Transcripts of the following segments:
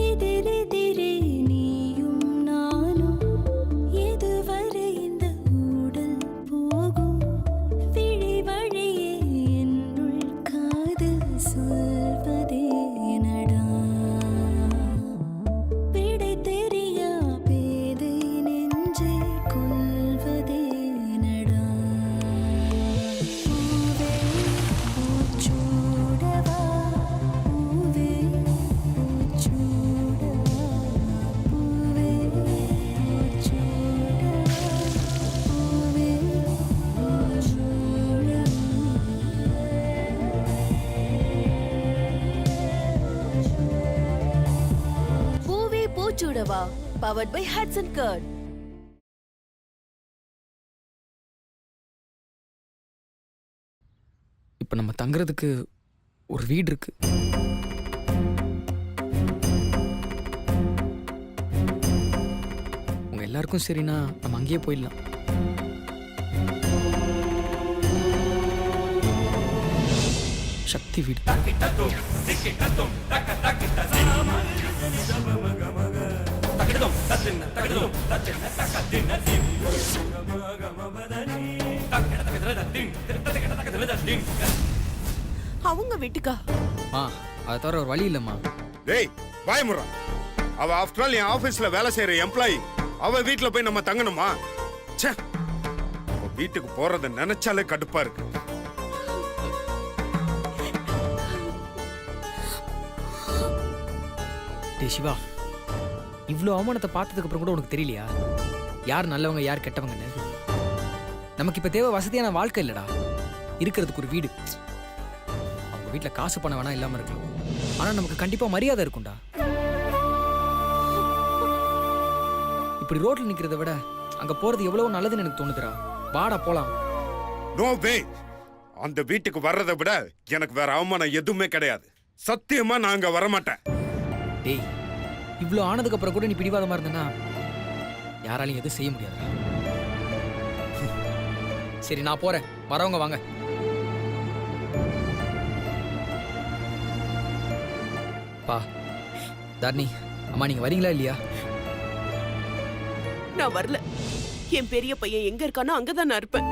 எதிரெதிரே நீயும் நானும் எதுவரை இந்த ஊடல் போகும் விழி வழியே என்னுள் காதல் சொல்வதே நடா விடை தெரியா பேதை நெஞ்சை கொள்வதே நடா பூவே பூச்சூடவா பூவே பூச்சூடவா பூவே பூச்சூடவா பூவே பூவே பூச்சூடவா powered by Hudson Curd. இப்போ நம்ம தங்குறதுக்கு ஒரு வீடு இருக்கு. உங்க எல்லாருக்கும் சரினா நம்ம அங்கேயே போயிடலாம். சக்தி வீடு. அவங்க வீட்டுக்கா? அதை தவிர ஒரு வழி இல்லம்மா. டேய் பயமுறா, அவ ஆஃப்டர் ஆல் என் ஆபீஸ்ல வேலை செய்யற எம்ப்ளாயி. அவ வீட்டுல போய் நம்ம தங்கணுமா? ச்சே, அவ வீட்டுக்கு போறத நினைச்சாலே கடுப்பா இருக்கு. டே சிவா, இவ்வளோ அவமானத்தை பார்த்ததுக்கு அப்புறம் கூட உனக்கு தெரியலையா யார் நல்லவங்க யார் கெட்டவங்கன்னு? நமக்கு இப்போ தேவை வசதியான வாழ்க்கை இல்லடா, இருக்கிறதுக்கு ஒரு வீடு. அவங்க வீட்டில் காசு பணம் வேணா இல்லாமல் இருக்கலாம், ஆனால் நமக்கு கண்டிப்பாக மரியாதை இருக்கும்டா. இப்படி ரோட்ல நிற்கிறத விட அங்கே போகிறது எவ்வளோ நல்லதுன்னு எனக்கு தோணுதுடா. வாடா போலாம். நோ வே, அந்த வீட்டுக்கு வர்றதை விட எனக்கு வேற அவமானம் எதுவுமே கிடையாது. சத்தியமா நான் அங்க வரமாட்டேன். டேய், இவ்வளோ ஆனதுக்கு அப்புறம் கூட நீ பிடிவாதமா இருந்தனா யாராலையும் எதுவும் செய்ய முடியாதுடா. சரி நான் போறேன், வரவங்க வாங்க. பா தாரணி அம்மா, நீங்க வரீங்களா இல்லையா? நான் வரல. என் பெரிய பையன் எங்க இருக்கானோ அங்கதான் நான் இருப்பேன்.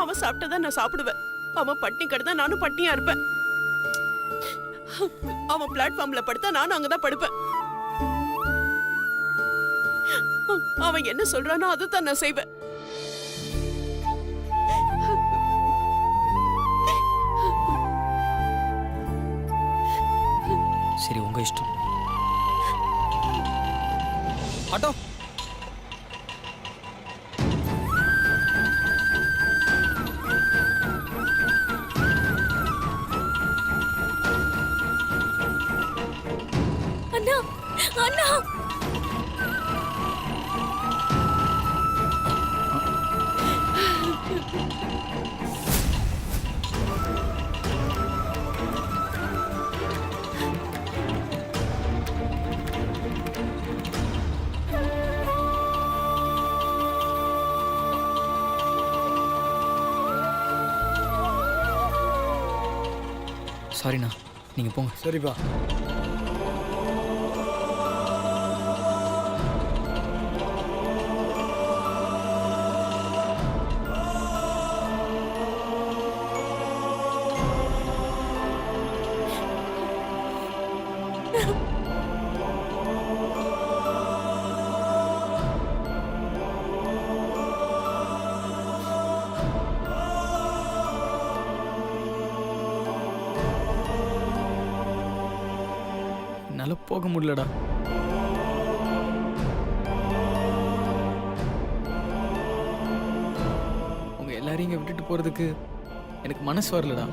அவன் சாப்பிட்டதான் நான் சாப்பிடுவேன். அவன் பட்டினி கிடந்தா நானும் பட்டினியா இருப்பேன். அவன் பிளாட்ஃபார்ம்ல படுத்தா நானும் அங்கதான் படுப்பேன். அவன் என்ன சொல்றானோ அதுதான் நான் செய்வேன். சரி, உங்க இஷ்டம். ஆட்டோ. அண்ணா அண்ணா, சாரிண்ணா, நீங்க போங்க. சரிப்பா. என்னால போக முடியலடா. உங்க எல்லாரையும் இங்க விட்டுட்டு போறதுக்கு எனக்கு மனசு வரலடா.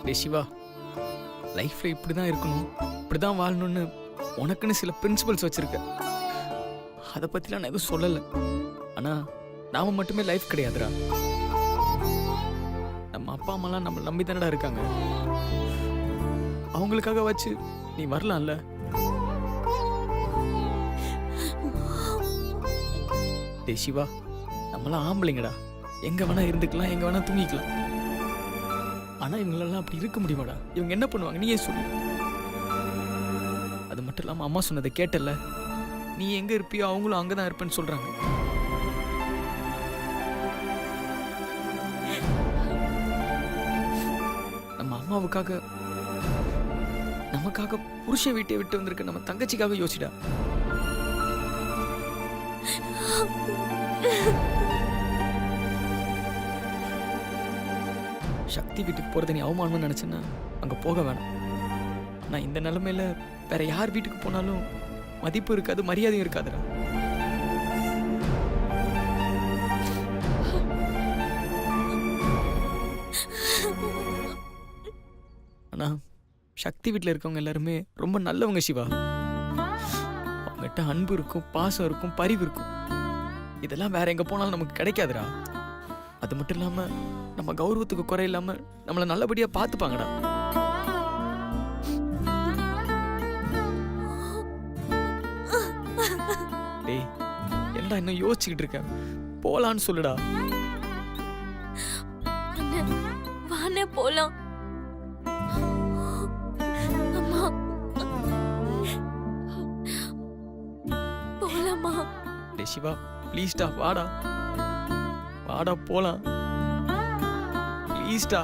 டேய் சிவா, லைஃப்ல இப்படிதான் இருக்கணும், இப்படிதான் வாழணும்னு உனக்குன்னு சில பிரின்சிபல்ஸ் வச்சிருக்க. அதை பத்திலாம் நான் எதுவும் சொல்லலை. ஆனா நாம மட்டுமே லைஃப் கிடையாதுடா. நம்ம அப்பா அம்மாலாம் நம்ம நம்பி தானடா இருக்காங்க. அவங்களுக்காக வச்சு நீ வரலாம்ல. டேய் சிவா, நம்ம நம்மளாம் ஆம்பளைங்கடா, எங்க வேணா இருந்துக்கலாம், எங்க வேணா தூங்கிக்கலாம். ஆனா இவங்களெல்லாம் அப்படி இருக்க முடியுமாடா? இவங்க என்ன பண்ணுவாங்க நீயே சொல்லு. அது மட்டும் இல்லாம அம்மா சொன்னதை கேட்டல, நீ எங்க இருப்பியோ அவங்களும் அங்கதான் இருப்பேன்னு சொல்றாங்க. நம்ம அம்மாவுக்காக, நமக்காக புருஷ வீட்டை விட்டு வந்திருக்க நம்ம தங்கச்சிக்காக யோசிடா. சக்தி வீட்டுக்கு போறதை நீ அவமானம்னு நினைச்சேன்னா அங்க போக வேணாம். ஆனா இந்த நிலைமையில வேற யார் வீட்டுக்கு போனாலும் மதிப்பு இருக்காது, மரியாதையும் இருக்காதுடா. ஆனா சக்தி வீட்டில் இருக்கவங்க எல்லாருமே ரொம்ப நல்லவங்க சிவா. அவங்ககிட்ட அன்பு இருக்கும், பாசம் இருக்கும், பரிவு இருக்கும். இதெல்லாம் வேற எங்க போனாலும் நமக்கு கிடைக்காதுடா. அது மட்டும் இல்லாம நம்ம கௌரவத்துக்கு குறை இல்லாம நம்மளை நல்லபடியா பார்த்துப்பாங்கடா. டேய், என்னடா இன்னும் யோசிச்சுக்கிட்டு இருக்க? போலான்னு சொல்லுடா. வானே போலாம். அம்மா போலாமா? டேய் சிவா, ப்ளீஸ்டா வாடா, வாடா போலாம். ப்ளீஸ்டா,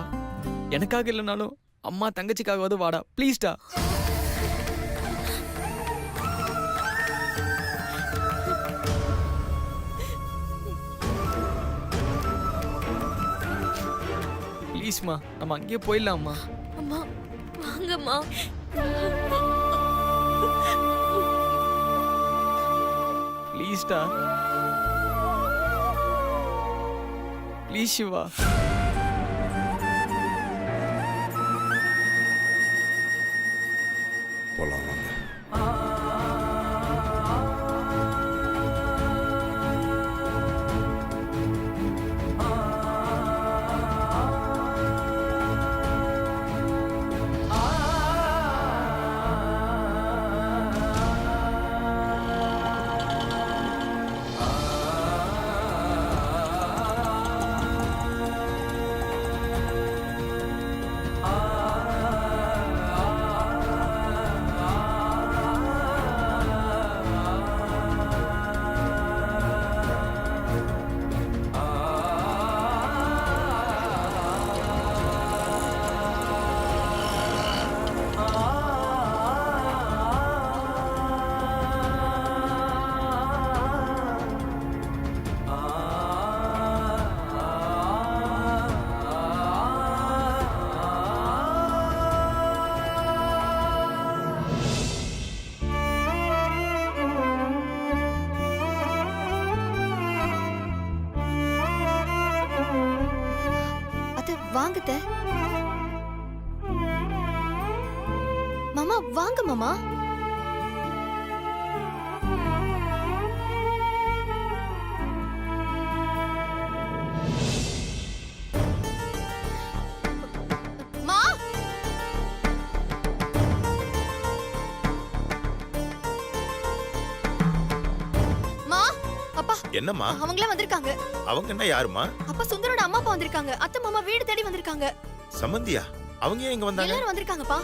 எனக்காக இல்லைனாலும் அம்மா தங்கச்சிக்காகவாது வாடா, ப்ளீஸ்டா. ப்ளீஸ்மா, நம்ம அங்கேயே போயிடலாம்மா. அம்மா வாங்கம்மா. ப்ளீஸ்டா, ப்ளீஸ் சிவா. போலாம் வாங்க. வாங்கத்த மாமா, வாங்க மாமா. மா, மா, அப்பா என்னம்மா? அவங்களே வந்திருக்காங்க. அவங்க என்ன யாருமா? அப்பா சுந்தரோட அம்மா அப்பா வந்திருக்காங்க. அத்தை மாமா வீடு தேடி வந்திருக்காங்க. சம்பந்தியா? அவங்க ஏன் இங்க வந்தாங்க? எல்லாரும் வந்திருக்காங்கப்பா.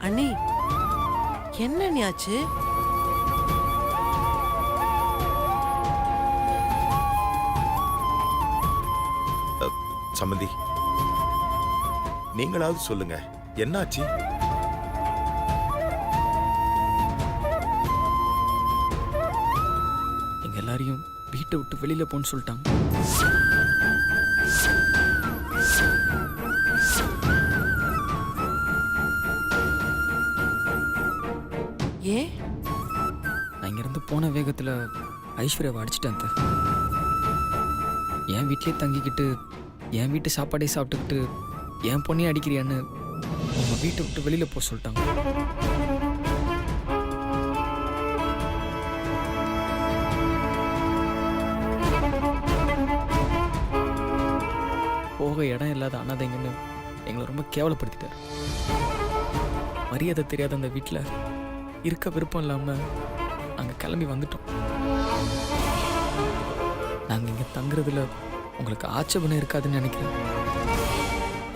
அண்ணி, என்ன ஆச்சு? சம்பந்தி, நீங்களாவது சொல்லுங்க, என்னாச்சு? எங்க எல்லாரையும் வீட்டை விட்டு வெளியில போன்னு சொல்லிட்டாங்க. ஏன்? நான் இங்கிருந்து போன வேகத்துல ஐஸ்வர்யாவை அடிச்சிட்டேன் அத்தை. என் வீட்லயே தங்கிக்கிட்டு என் வீட்டு சாப்பாடே சாப்பிட்டுக்கிட்டு என் பொண்ணையும் அடிக்கிறியான்னு உங்க வீட்டை விட்டு வெளியில போக சொல்லிட்டாங்க. போக இடம் இல்லாத அனாதைங்கன்னு எங்களை ரொம்ப கேவலப்படுத்திட்டார். மரியாதை தெரியாத அந்த வீட்டில் இருக்க விருப்பம் இல்லாமல் நாங்கள் கிளம்பி வந்துட்டோம். நாங்கள் இங்கே தங்குறதுல உங்களுக்கு ஆட்சேபனை இருக்காதுன்னு நினைக்கிறேன்.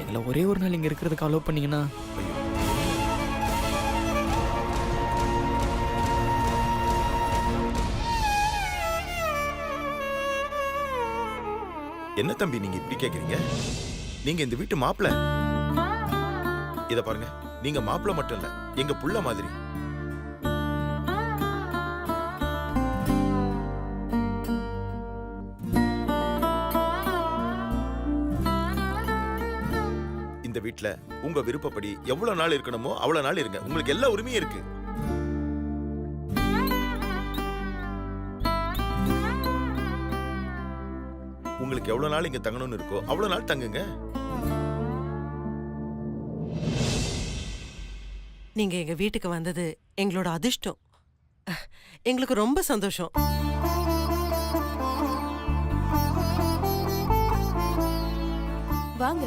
எங்களை ஒரே ஒரு நாள் இங்கே இருக்கிறதுக்கு அலோவ் பண்ணீங்கன்னா. என்ன தம்பி நீங்க இப்படி கேக்குறீங்க? நீங்க இந்த வீட்டு மாப்பிள்ளை. இத பாருங்க, நீங்க மாப்பிள்ளை மட்டும் இல்ல, எங்க புள்ள மாதிரி. இந்த வீட்ல உங்க விருப்பப்படி எவ்வளவு நாள் இருக்கணுமோ அவ்வளவு நாள் இருங்க. உங்களுக்கு எல்லா உரிமையும் இருக்கு. உங்களுக்கு எவ்வளவு நாள் இங்க தங்கணும்னு இருக்கோ அவ்வளவு நாள் தங்குங்க. நீங்க எங்க வீட்டுக்கு வந்தது எங்களோட அதிர்ஷ்டம். எங்களுக்கு ரொம்ப சந்தோஷம். வாங்க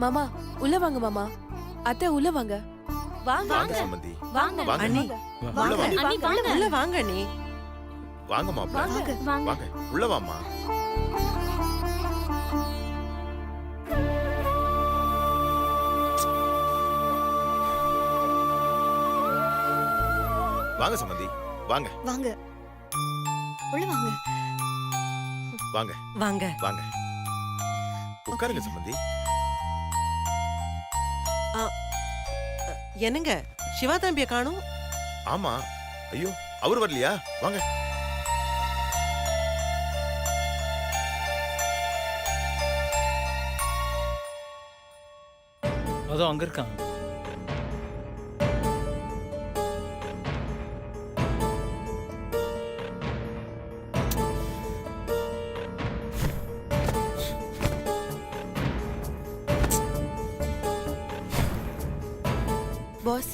மாமா, உள்ள வாங்க மாமா. அத்தை உள்ள வாங்க. வாங்க வாங்க சம்பந்தி. வாங்க வாங்க. அண்ணி உள்ள வாங்க. அண்ணி, வாங்க. உள்ள வாங்க அண்ணி. வாங்க மாப்பிள்ளை. வாங்க. உள்ள வாம்மா. வாங்க சம்பந்தி. வாங்க. வாங்க உள்ள வாங்க. வாங்க. வாங்க. வாங்க. உட்காருங்க சம்பந்தி. என்னங்க சிவா தம்பிய காணும்? ஆமா. ஐயோ, அவர் வரலையா? வாங்க. அதோ அங்க இருக்கான். பாஸ்,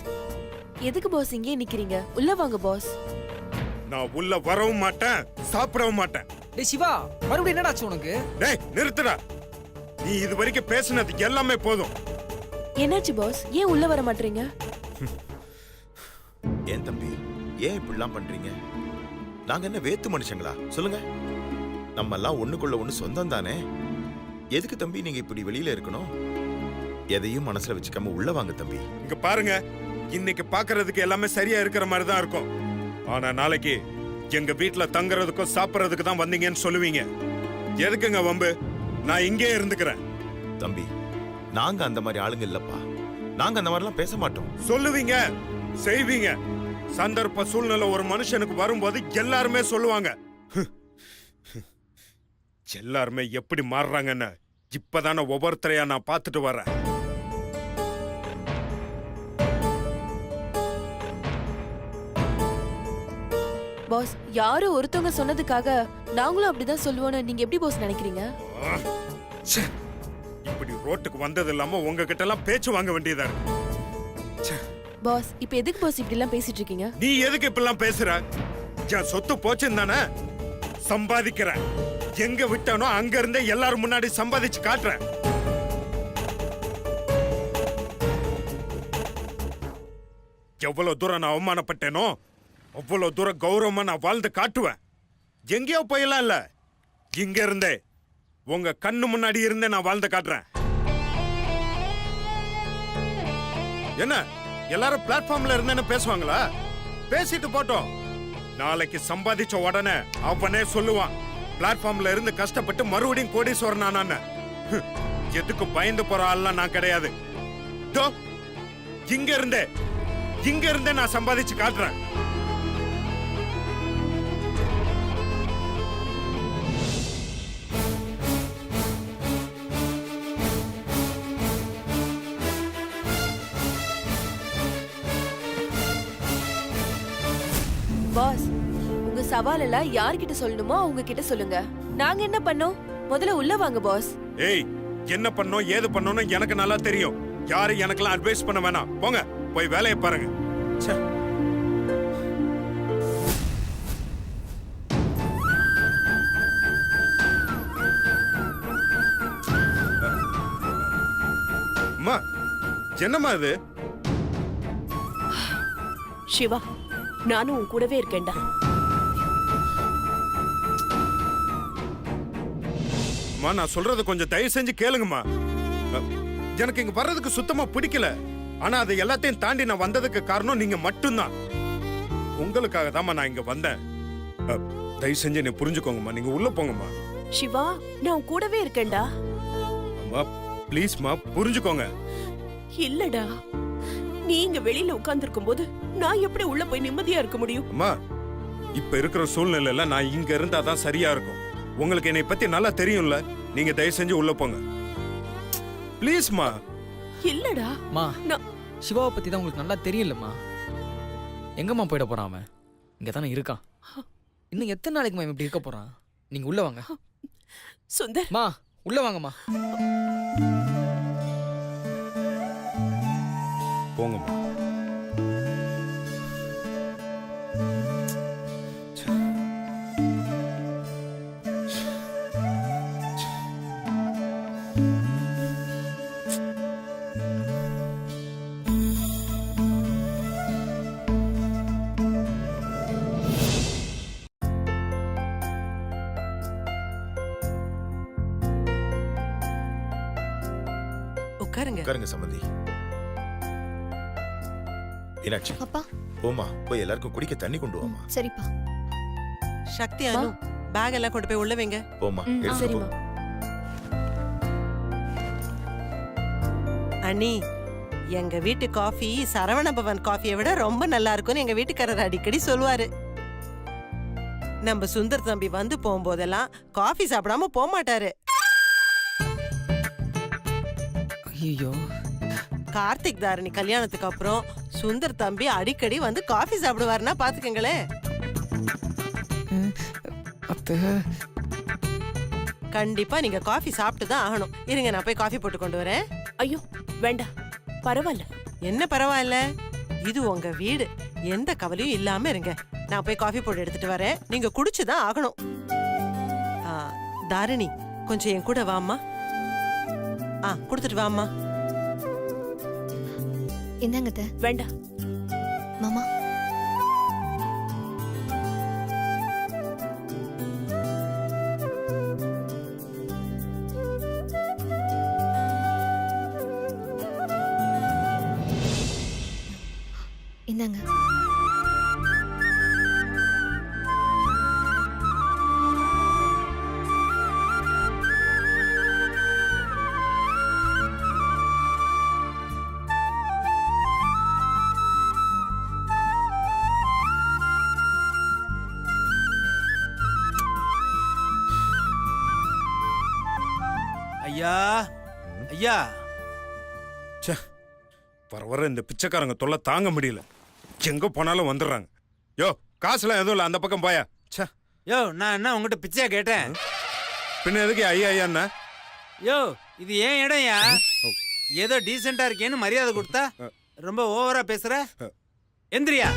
எதுக்கு பாஸ் இங்கே நிக்கிறீங்க? உள்ள வாங்க பாஸ். நான் உள்ள வரவும் மாட்டேன், சாப்பிடவும் மாட்டேன். டேய் சிவா, மறுபடியும் என்னடாச்சு உனக்கு? டேய் நிறுத்துடா. நீ இது வரைக்கும் பேசுனது எல்லாமே போதும். என்னாச்சு பாஸ்? ஏன் உள்ள வர மாட்டீங்க? ஏன் தம்பி, ஏன் இப்படிலாம் பண்றீங்க? நாங்க என்ன வேத்து மனுஷங்களா? சொல்லுங்க. நம்ம எல்லாம் ஒண்ணுக்குள்ள ஒண்ணு சொந்தம் தானே. எதுக்கு தம்பி நீங்க இப்படி வெளியில இருக்கணும்? எதையும் மனசுல வச்சுக்காம உள்ள வாங்க தம்பி. இங்க பாருங்க, இன்னைக்கு பாக்குறதுக்கு எல்லாமே சரியா இருக்கிற மாதிரி தான் இருக்கும். ஆனா நாளைக்கு எங்க வீட்டுல தங்குறதுக்கும் சாப்பிடறதுக்கு தான் வந்தீங்கன்னு சொல்லுவீங்க. எதுக்குங்க வம்பு? நான் இங்கே இருந்துக்கிறேன். தம்பி, நாங்க அந்த மாதிரி ஆளுங்க இல்லப்பா. நாங்க அந்த மாதிரிலாம் பேச மாட்டோம். சொல்லுவீங்க, செய்வீங்க. சந்தர்ப்ப சூழ்நிலை ஒரு மனுஷனுக்கு வரும்போது எல்லாருமே சொல்லுவாங்க. எல்லாருமே எப்படி மாறுறாங்கன்னு இப்பதானே ஒவ்வொருத்தரையா நான் பார்த்துட்டு வரேன். பாஸ், யாரோ ஒருத்தவங்க சொன்னதுக்காக நாங்களும் அப்படிதான் சொல்லுவோம்னு நீங்க எப்படி பாஸ் நினைக்கிறீங்க? ச்சே, இப்படி ரோட்டுக்கு வந்தது இல்லாம உங்ககிட்ட எல்லாம் பேச்சு வாங்க வேண்டியதா இருக்கு. ச்சே, பாஸ், இப்போ எதுக்கு பாஸ் இப்படி எல்லாம் பேசிட்டு இருக்கீங்க? நீ எதுக்கு இப்பெல்லாம் பேசுற? என் சொத்து போச்சுன்னு தானே சம்பாதிக்கிறேன். எங்க விட்டானோ அங்க இருந்தே எல்லாரும் முன்னாடி சம்பாதிச்சு காட்டுறேன். எவ்வளவு தூரம் நான் அவமானப்பட்டேனோ அவ்வளவு தூரம் கௌரவமா நான் வாழ்ந்து காட்டுவேன். எங்கேயோ போயெல்லாம் இல்ல, இங்க இருந்தே உங்க கண்ணு முன்னாடி இருந்தே நான் வாழ்ந்து காட்டுறேன். என்ன எல்லாரும் பிளாட்ஃபார்ம்ல இருந்தேன்னு பேசுவாங்களா? பேசிட்டு போட்டோம். நாளைக்கு சம்பாதிச்ச உடனே அவனே சொல்லுவான், பிளாட்ஃபார்ம்ல இருந்து கஷ்டப்பட்டு மறுபடியும் கோடீஸ்வரன் ஆனான்னு. எதுக்கு பயந்து போற ஆள்லாம் நான் கிடையாது. இங்க இருந்தே நான் சம்பாதிச்சு காட்டுறேன். உங்க சவால் எல்லாம் யார்கிட்ட சொல்லணுமோ அவங்க கிட்ட சொல்லுங்க. நாங்க என்ன பண்ணோம்? முதல்ல உள்ள வாங்க பாஸ். ஏய், என்ன பண்ணோம் ஏது பண்ணோம்னு எனக்கு நல்லா தெரியும். யாரும் எனக்கெல்லாம் அட்வைஸ் பண்ண வேணாம். போங்க, போய் வேலையை பாருங்க. ச்சே. அம்மா, என்னம்மா இது? சிவா, நானும் உன் கூடவே இருக்கேன்டா. அம்மா, நான் சொல்றத கொஞ்சம் தயவு செஞ்சு கேளுங்கம்மா. எனக்கு இங்க வர்றதுக்கு சுத்தமா பிடிக்கல. ஆனா அது எல்லாத்தையும் தாண்டி நான் வந்ததுக்கு காரணம் நீங்க மட்டும்தான். உங்களுக்காக தான்மா நான் இங்க வந்தேன். தயவு செஞ்சு நீ புரிஞ்சுக்கோங்கம்மா. நீங்க உள்ள போங்கம்மா. சிவா, நான் உன் கூடவே இருக்கேன்டா. அம்மா, ப்ளீஸ்மா புரிஞ்சுக்கோங்க. இல்லடா, நீ இங்க வெளியில உட்கார்ந்திருக்கும் போது நான் எப்படி உள்ள போய் நிம்மதியா இருக்க முடியும்? அம்மா, இப்ப இருக்கிற சூழ்நிலையில நான் இங்க இருந்தா தான் சரியா இருக்கும். உங்களுக்கு என்னை பத்தி நல்லா தெரியும்ல. நீங்க தயவு செஞ்சு உள்ள போங்க ப்ளீஸ்மா. இல்லடா, மா, நான் சிவாவை பத்தி தான் உங்களுக்கு நல்லா தெரியலம்மா. எங்கம்மா போயிட போறான் அவன்? இங்க தானே இருக்கான். இன்னும் எத்தனை நாளைக்குமா இவன் இப்படி இருக்க போறான்? நீங்க உள்ள வாங்க. சுந்தர், மா, உள்ள வாங்கம்மா. போங்கம்மா. உட்காருங்க. உட்காருங்க சம்பந்தி. மீனாட்சி, அப்பா. போமா, போய் எல்லாருக்கும் குடிக்க தண்ணி கொண்டு வாமா. சரிப்பா. சக்தி, அனு, பேக் எல்லாம் கொண்டு போய் உள்ள வைங்க. போமா, எடுத்து போ. சரிம்மா. அண்ணி, எங்க வீட்டு காஃபி சரவண பவன் காஃபியை விட ரொம்ப நல்லா இருக்கும்னு எங்க வீட்டுக்காரர் அடிக்கடி சொல்லுவாரு. நம்ம சுந்தர் தம்பி வந்து போகும்போதெல்லாம் காஃபி சாப்பிடாம போக மாட்டாரு. ஐயோ, கார்த்திக் தாரணி கல்யாணத்துக்கு அப்புறம் சுந்தர் தம்பி அடிக்கடி வந்து காஃபி சாப்பிடுவாருன்னா பாத்துக்கங்களேன். அத்தை. கண்டிப்பா நீங்க காஃபி சாப்பிட்டு தான் ஆகணும். இருங்க, நான் போய் காஃபி போட்டு கொண்டு வரேன். ஐயோ வேண்டாம், பரவாயில்ல. என்ன பரவாயில்ல, இது உங்க வீடு. எந்த கவலையும் இல்லாம இருங்க. நான் போய் காஃபி போட்டு எடுத்துட்டு வரேன். நீங்க குடிச்சுதான் ஆகணும். தாரணி, கொஞ்சம் என் கூட வாம்மா. குடுத்துட்டு வாம்மா. இந்தாங்க அத்தை. வேண்டாம் மாமா. இந்தாங்க. ஐயா, ஐயா. வர வர இந்த பிச்சைக்காரங்க தொல்லை தாங்க முடியல. எங்க போனாலும் வந்துடுறாங்க. யோ, காசுலாம் எதுவும் இல்லை, அந்த பக்கம் போயா. ச்சே. யோ, நான் என்ன உங்ககிட்ட பிச்சையா கேட்டேன்? பின்ன எதுக்கு ஐயா ஐயாண்ணா? யோ, இது ஏன் இடம்யா? ஏதோ டீசெண்டா இருக்கேன்னு மரியாதை கொடுத்தா ரொம்ப ஓவரா பேசுற. எந்திரியா.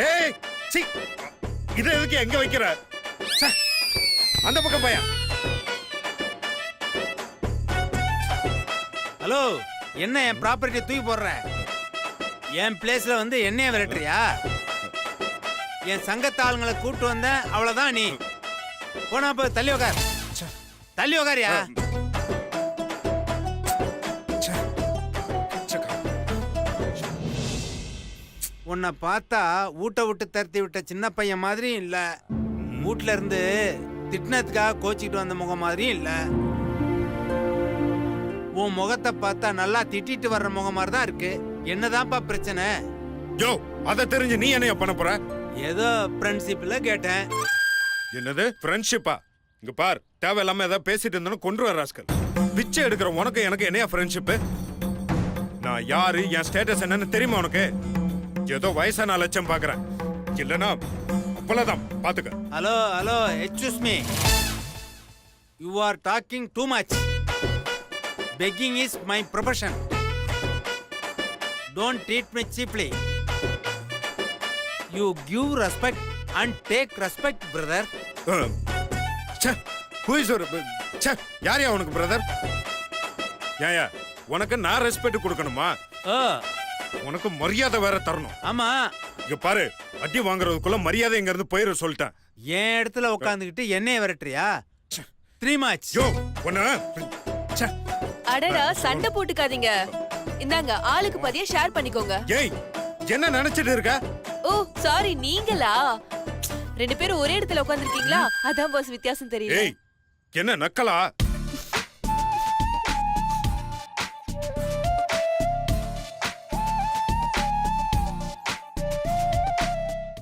ஏய், சீ, இதை எதுக்கு எங்க வைக்கிற? ச்சே, அந்த பக்கம் போயா. ஹலோ, என்ன என் ப்ராப்பர்ட்டி தூக்கி போடுற? என் பிளேஸ்ல வந்து என்னைய விரட்டுறியா? என் சங்கத்தாளுங்களை கூட்டு வந்த, அவ்வளவுதான். நீ போனா போய் தள்ளி உக்கார். தள்ளி உக்காரியா. உன்னை பார்த்தா ஊட்ட விட்டு தருத்தி விட்ட சின்ன பையன் மாதிரியும் இல்ல, வீட்டுல இருந்து திட்டினத்துக்காக கோச்சிக்கிட்டு வந்த முகம் மாதிரியும் இல்ல. உன் முகத்தை பார்த்தா நல்லா திட்டிட்டு வர்ற முகம் மாதிரி தான் இருக்கு. என்னதான்ப்பா பிரச்சனை? யோ, அதை தெரிஞ்சு நீ என்னைய பண்ண போற? ஏதோ ஃப்ரெண்ட்ஷிப்ல கேட்டேன். என்னது ஃப்ரெண்ட்ஷிப்பா? இங்க பார், தேவையில்லாம ஏதாவது பேசிட்டு இருந்தோன்னு கொண்டு வர ராஸ்கல். பிச்சை எடுக்கிற உனக்கு எனக்கு என்னையா ஃப்ரெண்ட்ஷிப்பு? நான் யாரு, என் ஸ்டேட்டஸ் என்னன்னு தெரியுமா உனக்கு? ஏதோ வயசான லட்சம் பாக்குறேன், இல்லனா அவ்வளவுதான் பாத்துக்க. Hello hello, excuse me, you are talking too much. Begging is my profession. Don't treat me cheaply. You give respect and take respect brother. யாரையா உனக்கு பிரதர்? ஏயா உனக்கு நான் ரெஸ்பெக்ட் கொடுக்கணுமா? ஓ உனக்கு மரியாதை வேற தரணும். ஆமா, இங்க பாரு, அடி வாங்குறதுக்குள்ள மரியாதை இங்க இருந்து போயிரு சொல்லிட்டேன். என் இடத்துல உட்காந்துக்கிட்டு என்னைய விரட்டுறியா? Three much. யோ உன்ன அடடா, சண்டை போட்டுக்காதீங்க. இந்தாங்க, ஆளுக்கு பாதியா ஷேர் பண்ணிக்கோங்க. ஏய் என்ன நினைச்சிட்டு இருக்க? ஓ சாரி, நீங்களா? 2 பேரும் ஒரே இடத்துல உட்கார்ந்திருக்கீங்களா? அதான் பாஸ், வித்தியாசம் தெரியல. ஏய் என்ன நக்கலா?